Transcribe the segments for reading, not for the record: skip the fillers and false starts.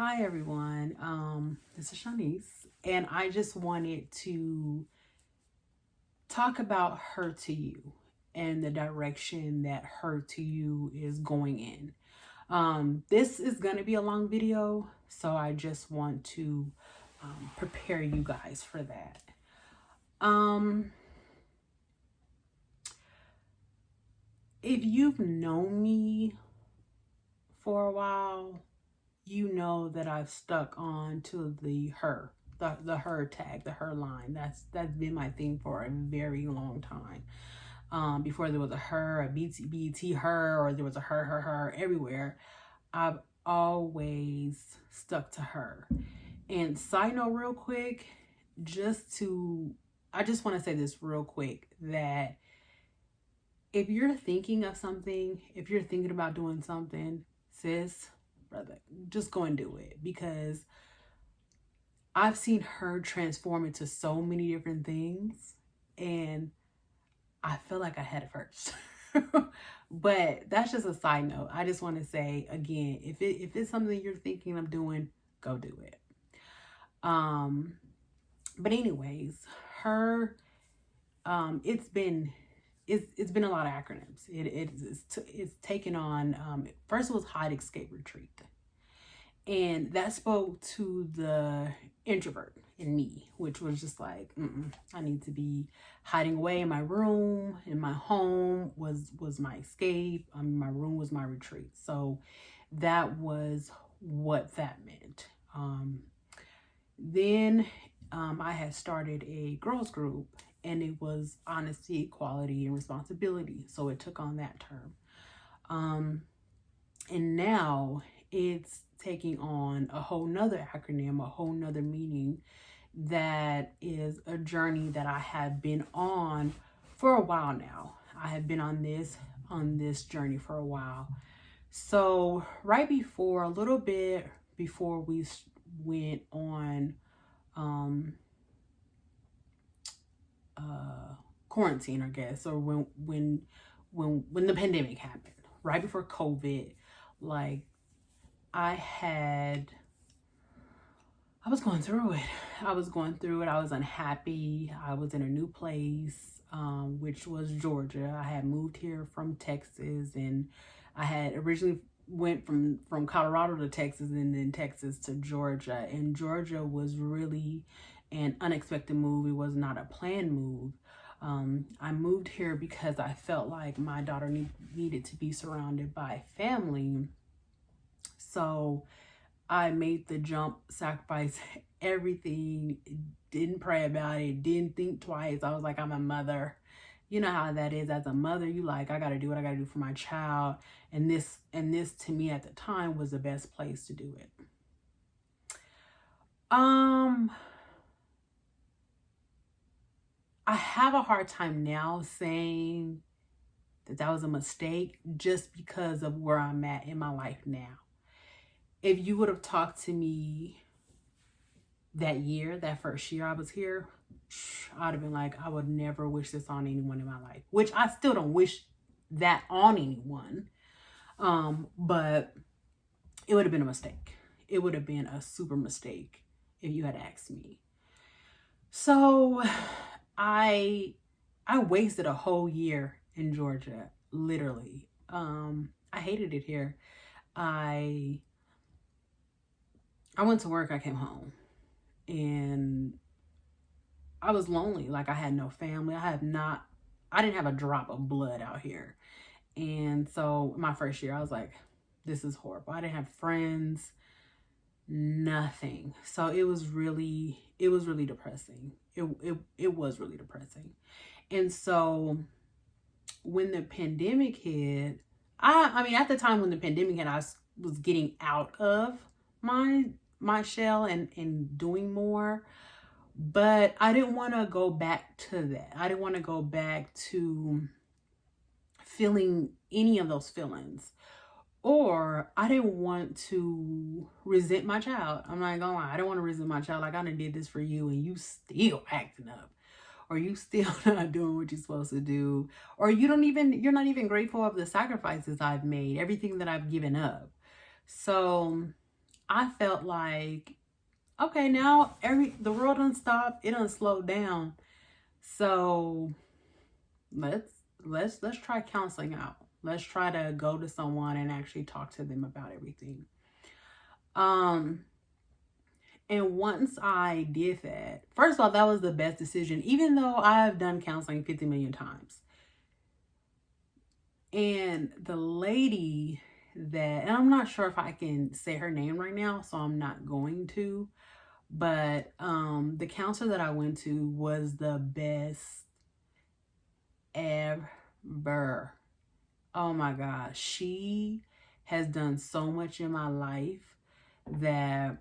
Hi everyone. This is Shanice, and I just wanted to talk about Her2u and the direction that Her2u is going in. This is going to be a long video, so I just want to prepare you guys for that. If you've known me for a while, you know that I've stuck on to the her tag, the her line. That's been my thing for a very long time. Before there was a her, a BT her, or there was a her everywhere. I've always stuck to her. And side note real quick, I just want to say this real quick, that if you're thinking of something, if you're thinking about doing something, sis, brother, just go and do it, because I've seen her transform into so many different things, and I feel like I had it first. But that's just a side note. I just want to say again, if it's something you're thinking of doing, go do it. But anyways, her it's been a lot of acronyms. It's taken on, first it was Hide, Escape, Retreat. And that spoke to the introvert in me, which was just like, I need to be hiding away in my room. In my home was my escape. My room was my retreat. So that was what that meant. Then I had started a girls group, and it was honesty, equality, and responsibility. So it took on that term. And now it's taking on a whole nother acronym, a whole nother meaning, that is a journey that I have been on for a while now. I have been on this journey for a while. So right before, a little bit before we went on quarantine, I guess, or when the pandemic happened, right before COVID, like I was going through it. I was unhappy. I was in a new place, which was Georgia. I had moved here from Texas, and I had originally went from Colorado to Texas, and then Texas to Georgia. And Georgia was really an unexpected move. It was not a planned move. I moved here because I felt like my daughter needed to be surrounded by family. So I made the jump, sacrificed everything, didn't pray about it, didn't think twice. I was like, I'm a mother. You know how that is as a mother. You like, I got to do what I got to do for my child. And this to me at the time was the best place to do it. I have a hard time now saying that was a mistake, just because of where I'm at in my life now. If you would have talked to me that first year I was here, I'd have been like, I would never wish this on anyone in my life, which I still don't wish that on anyone. But it would have been a mistake. It would have been a super mistake if you had asked me. So I wasted a whole year in Georgia, literally. I hated it here. I went to work, I came home, and I was lonely. Like, I had no family. I didn't have a drop of blood out here. And so my first year, I was like, this is horrible. I didn't have friends, nothing. So it was really depressing. It was really depressing. And so when the pandemic hit, I mean, at the time when the pandemic hit, I was getting out of my shell and doing more, but I didn't want to go back to that. I didn't want to go back to feeling any of those feelings, or I didn't want to resent my child. I'm not gonna lie, I don't want to resent my child. Like, I done did this for you and you still acting up, or you still not doing what you're supposed to do, or you're not even grateful of the sacrifices I've made, everything that I've given up. So I felt like, okay, now the world done stopped, it done slowed down. So let's let's try counseling out. Let's try to go to someone and actually talk to them about everything. Um and once I did that, first of all, that was the best decision, even though I've done counseling 50 million times. And the lady that, and I'm not sure if I can say her name right now, so I'm not going to, but the counselor that I went to was the best ever. Oh my gosh, she has done so much in my life that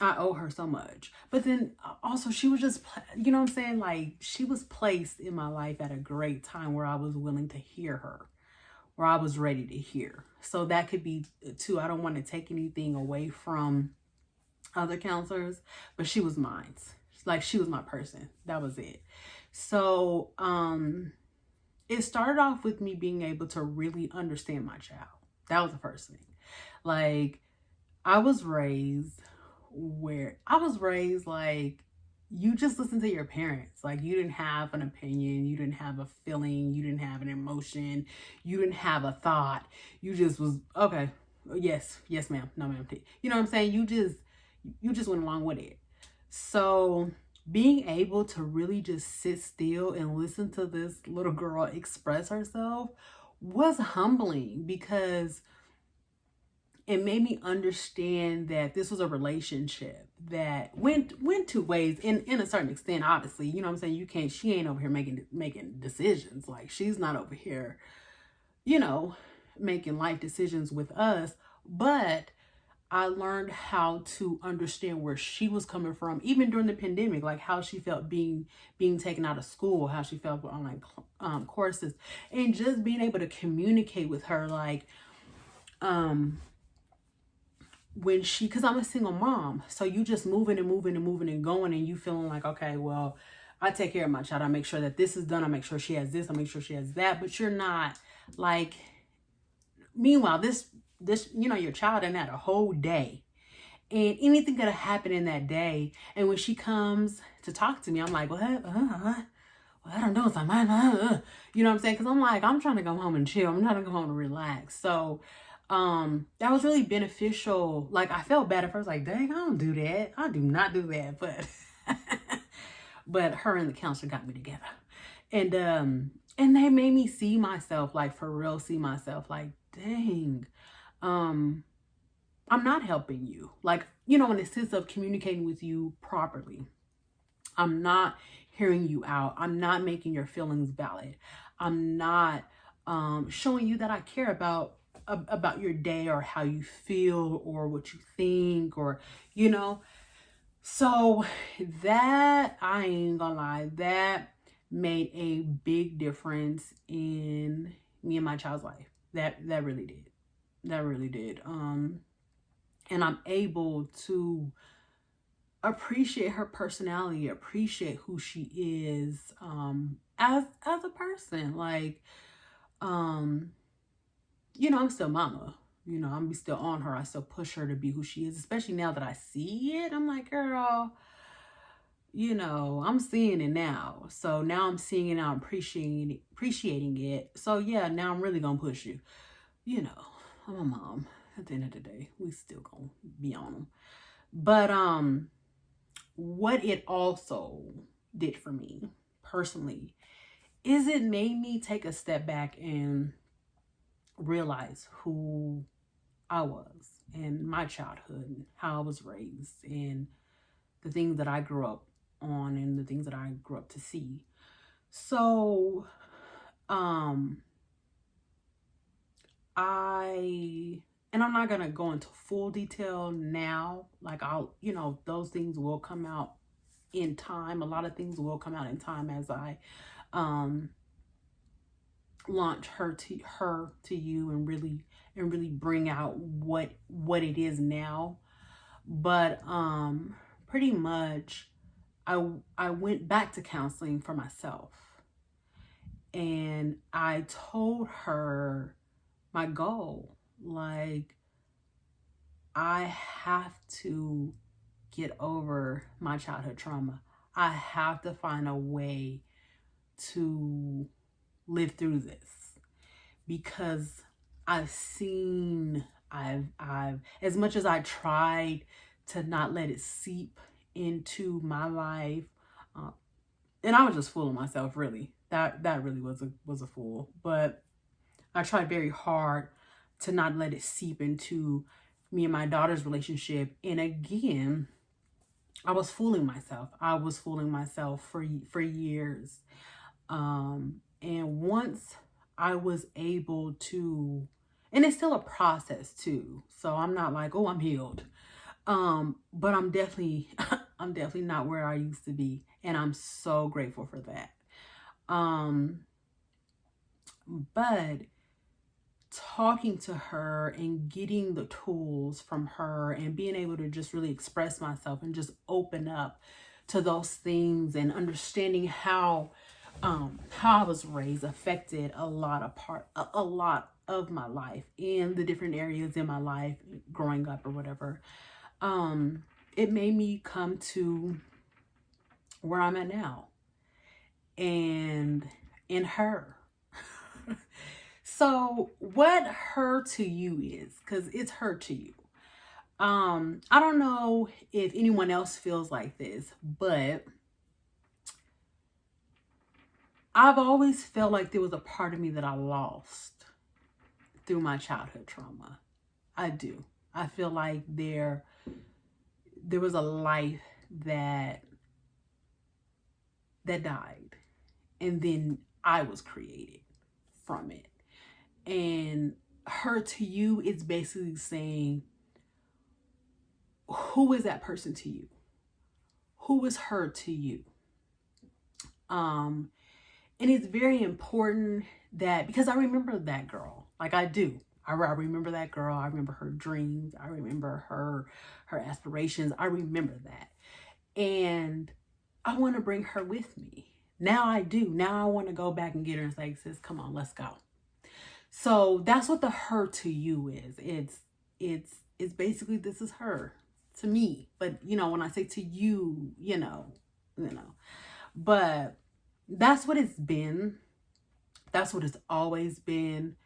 I owe her so much. But then also, she was just, you know what I'm saying? Like, she was placed in my life at a great time where I was willing to hear her, where I was ready to hear. So that could be too. I don't want to take anything away from other counselors, but she was mine. Like, she was my person. That was it. So, it started off with me being able to really understand my child. That was the first thing. Like, I was raised like, you just listen to your parents. Like, you didn't have an opinion, you didn't have a feeling, you didn't have an emotion, you didn't have a thought. You just was, okay, yes, ma'am, no ma'am. You know what I'm saying? You just went along with it. So being able to really just sit still and listen to this little girl express herself was humbling, because it made me understand that this was a relationship that went two ways in a certain extent. Obviously, you know what I'm saying? She ain't over here making decisions. Like, she's not over here, you know, making life decisions with us. But I learned how to understand where she was coming from, even during the pandemic, like how she felt being taken out of school, how she felt with online courses, and just being able to communicate with her, like, when because I'm a single mom, so you just moving and going, and you feeling like, okay, well, I take care of my child, I make sure that this is done, I make sure she has this, I make sure she has that, but you're not, like, meanwhile, this your child in that a whole day, and anything could have happened in that day. And when she comes to talk to me, I'm like, what? Well, I don't know. It's like, you know what I'm saying? Because I'm like, I'm trying to go home and chill. I'm trying to go home and relax. So that was really beneficial. Like, I felt bad at first, like, dang, I don't do that. I do not do that. But but her and the counselor got me together. And they made me see myself, like, for real, see myself, like, dang, I'm not helping you. Like, in the sense of communicating with you properly. I'm not hearing you out. I'm not making your feelings valid. I'm not showing you that I care about your day, or how you feel, or what you think, or so that, I ain't gonna lie, that made a big difference in me and my child's life. That really did. That really did. And I'm able to appreciate her personality, appreciate who she is, as a person. Like, I'm still mama. I'm still on her. I still push her to be who she is, especially now that I see it. I'm like, girl, I'm seeing it now. So now I'm seeing it now, appreciating it. So yeah, now I'm really gonna push you. I'm a mom. At the end of the day, we still gonna be on them. But what it also did for me personally is it made me take a step back and realize who I was, and my childhood, and how I was raised, and the things that I grew up on, and the things that I grew up to see. So and I'm not gonna go into full detail now. Like, those things will come out in time. A lot of things will come out in time as I launch Her2u, and really bring out what it is now. But pretty much I went back to counseling for myself, and I told her my goal. Like, I have to get over my childhood trauma. I have to find a way to live through this, because I've as much as I tried to not let it seep into my life, uh, and I was just fooling myself, really. That really was a fool. But I tried very hard to not let it seep into me and my daughter's relationship. And again, I was fooling myself. I was fooling myself for years. And once I was able to, and it's still a process too. So I'm not like, oh, I'm healed. But I'm definitely I'm definitely not where I used to be. And I'm so grateful for that. But talking to her and getting the tools from her and being able to just really express myself and just open up to those things, and understanding how I was raised affected a lot of my life in the different areas in my life growing up or whatever. It made me come to where I'm at now, and in her. So what Her2u is, because it's Her2u. I don't know if anyone else feels like this, but I've always felt like there was a part of me that I lost through my childhood trauma. I do. I feel like there was a life that died, and then I was created from it. And Her2u is basically saying, who is that person to you? Who is Her2u? And it's very important that, because I remember that girl, like I do. I remember that girl. I remember her dreams. I remember her aspirations. I remember that. And I want to bring her with me. Now I do. Now I want to go back and get her and say, sis, come on, let's go. So that's what the Her2u is. It's basically, this is her to me. But when I say to you, but that's what it's been. That's what it's always been.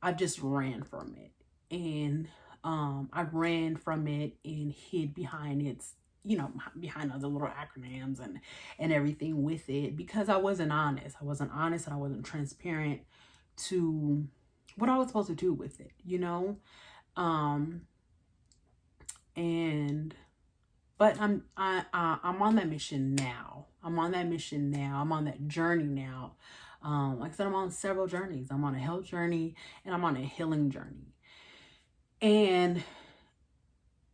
I've just ran from it. And I ran from it and hid behind its, behind other little acronyms and everything with it, because I wasn't honest. I wasn't honest, and I wasn't transparent to what I was supposed to do with it, and but I'm on that mission now. I'm on that mission now. I'm on that journey now. Like I said, I'm on several journeys. I'm on a health journey, and I'm on a healing journey. And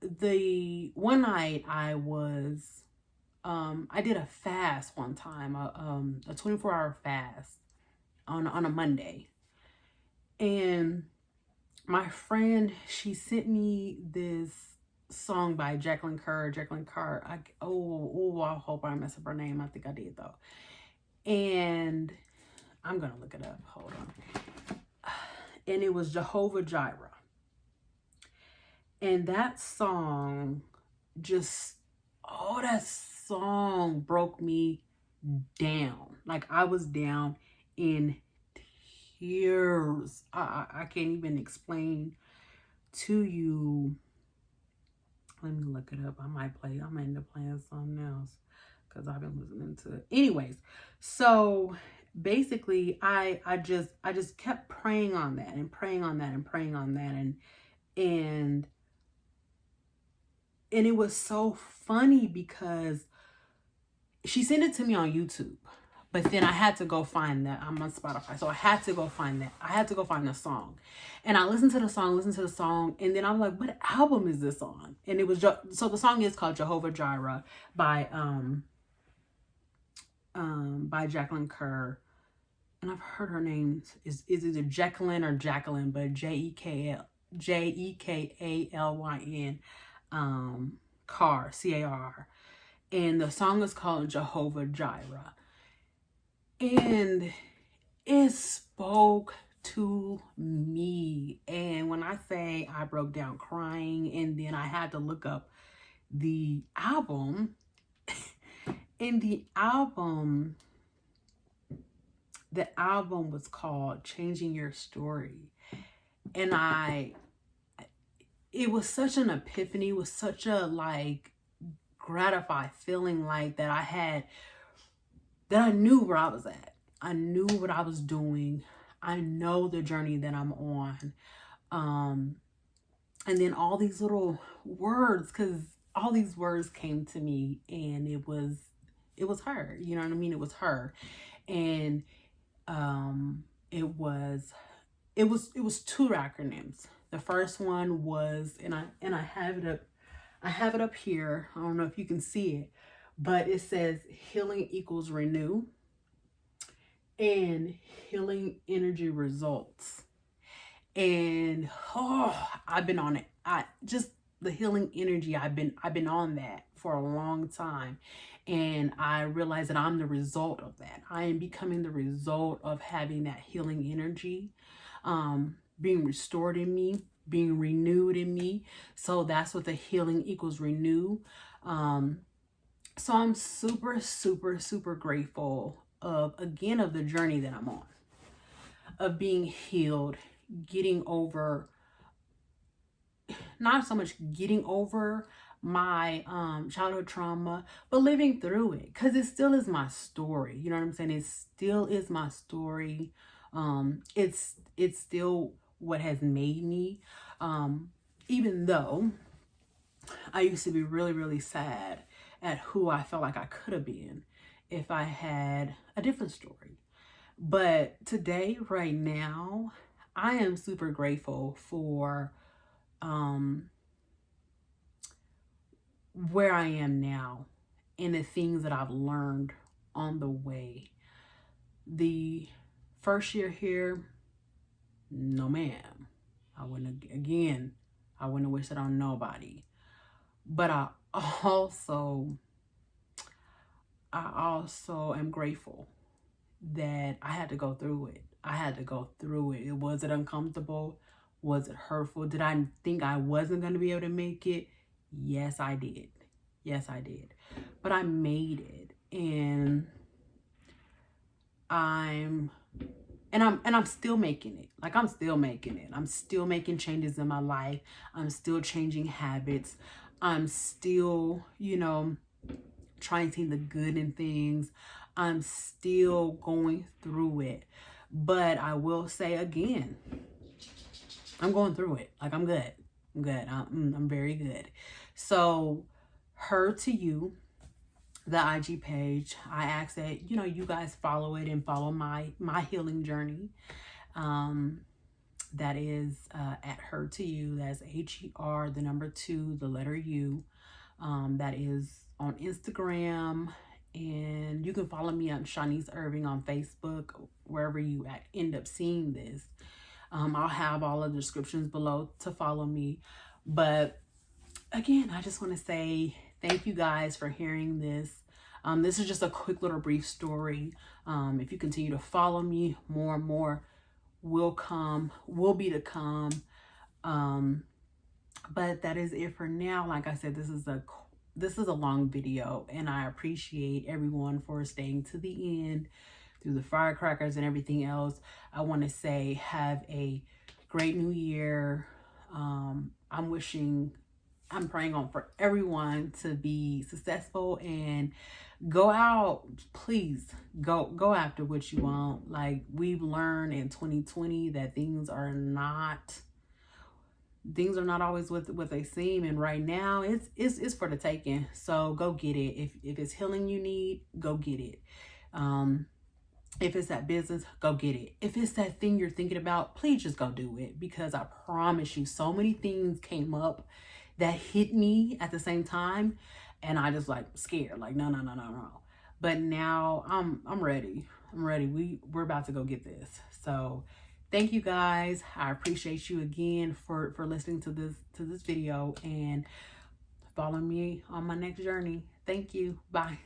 the one night I did a fast one time, a 24-hour fast on a Monday. And my friend, she sent me this song by Jacqueline Kerr. I hope I mess up her name. I think I did though. And I'm gonna look it up. Hold on. And it was Jehovah Jireh. And that song that song broke me down. Like, I was down in tears. I can't even explain to you. Let me look it up. I might end up playing something else, because I've been listening to it. Anyways, so basically I just kept praying on that and praying on that and praying on that, and it was so funny because she sent it to me on YouTube, but then I had to go find that. I'm on Spotify, so I had to go find that. I had to go find the song, and I listened to the song, and then I'm like, what album is this on? And it was so the song is called Jehovah Jireh by Jacqueline Kerr, and I've heard her name is either Jacqueline or Jacqueline, but Jekalyn, Carr, Carr, and the song is called Jehovah Jireh. And it spoke to me. And when I say I broke down crying, and then I had to look up the album, in the album was called Changing Your Story. And it was such an epiphany, it was such a like gratified feeling, like that I knew where I was at. I knew what I was doing. I know the journey that I'm on. And then all these little words, because all these words came to me, and it was her, you know what I mean? It was her. And it was two acronyms. The first one was, and I have it up here. I don't know if you can see it, but it says healing equals renew, and healing energy results. And I've been on it. The healing energy, I've been on that for a long time. And I realize that I'm the result of that. I am becoming the result of having that healing energy, being restored in me, being renewed in me. So that's what the healing equals renew. So I'm super, super, super grateful of the journey that I'm on, of being healed, getting over, not so much getting over my childhood trauma, but living through it, because it still is my story. You know what I'm saying? It still is my story. It's still what has made me, even though I used to be really, really sad at who I felt like I could have been if I had a different story. But today, right now, I am super grateful for where I am now and the things that I've learned on the way. The first year here, no ma'am. I wouldn't have wished it on nobody. But I also am grateful that I had to go through it. Was it uncomfortable? Was it hurtful? Did I think I wasn't going to be able to make it? Yes, I did. But I made it, and I'm still making it. Like, I'm still making it. I'm still making changes in my life. I'm still changing habits. I'm still, trying to see the good in things. I'm still going through it. But I will say again, I'm going through it. Like, I'm good. I'm very good. So, Her2u, the IG page, I ask that, you guys follow it and follow my healing journey. That is at Her2u. That's HER, the number 2, the letter U. That is on Instagram. And you can follow me at Shanice Irving on Facebook, wherever you end up seeing this. I'll have all of the descriptions below to follow me. But again, I just want to say thank you guys for hearing this. This is just a quick little brief story. If you continue to follow me, more and more will be to come. But that is it for now. Like I said, this is a long video, and I appreciate everyone for staying to the end through the firecrackers and everything else. I want to say have a great new year. I'm praying on for everyone to be successful and go out. Please go after what you want. Like, we've learned in 2020 that things are not always what they seem, and right now it's for the taking. So go get it. If it's healing you need, go get it. If it's that business, go get it. If it's that thing you're thinking about, please just go do it, because I promise you, so many things came up that hit me at the same time, and I just scared, no. But now I'm ready. We're about to go get this. So thank you guys. I appreciate you again for listening to this video, and follow me on my next journey. Thank you. Bye.